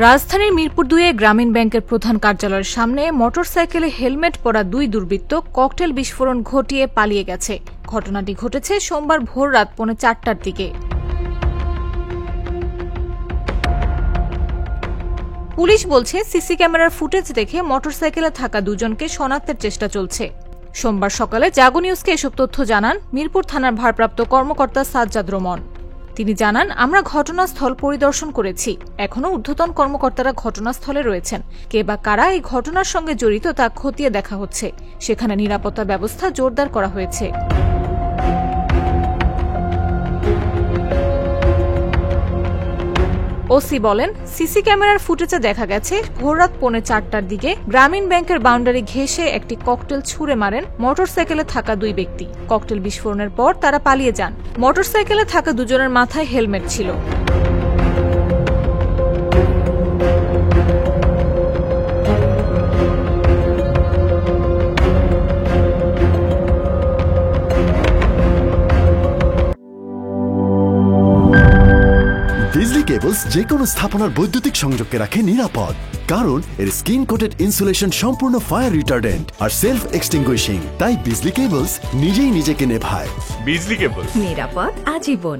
রাজধানীর মিরপুর ২-এ গ্রামীণ ব্যাংকের প্রধান কার্যালয়ের সামনে মোটরসাইকেলে হেলমেট পরা দুই দুর্বৃত্ত ককটেল বিস্ফোরণ ঘটিয়ে পালিয়ে গেছে। ঘটনাটি ঘটেছে সোমবার ভোর রাত ৪:৩০টার দিকে। পুলিশ বলছে, সিসি ক্যামেরার ফুটেজ দেখে মোটরসাইকেলে থাকা দুজনকে শনাক্তের চেষ্টা চলছে। সোমবার সকালে জাগো নিউজকে এসব তথ্য জানান মিরপুর থানার ভারপ্রাপ্ত কর্মকর্তা সাজ্জাদ রোমন। তিনি জানান, আমরা ঘটনাস্থল পরিদর্শন করেছি। এখনও ঊর্ধ্বতন কর্মকর্তারা ঘটনাস্থলে রয়েছেন। কে বা কারা এই ঘটনার সঙ্গে জড়িত তা খতিয়ে দেখা হচ্ছে। সেখানে নিরাপত্তা ব্যবস্থা জোরদার করা হয়েছে। ওসি বলেন, সিসি ক্যামেরার ফুটেজে দেখা গেছে ভোররাত ৪:৩০টার দিকে গ্রামীণ ব্যাংকের বাউন্ডারি ঘেঁষে একটি ককটেল ছুড়ে মারেন মোটরসাইকেলে থাকা দুই ব্যক্তি। ককটেল বিস্ফোরণের পর তারা পালিয়ে যান। মোটরসাইকেলে থাকা দুজনের মাথায় হেলমেট ছিল। বিজলি কেবলস যে কোনো স্থাপনার বৈদ্যুতিক সংযোগকে রাখে নিরাপদ, কারণ এর স্কিন কোটেড ইনসুলেশন সম্পূর্ণ ফায়ার রিটার্ডেন্ট আর সেলফ এক্সটিংগুইশিং। তাই বিজলি কেবলস নিজেই নিজেকে নেভায়। বিজলি কেবল, নিরাপদ আজীবন।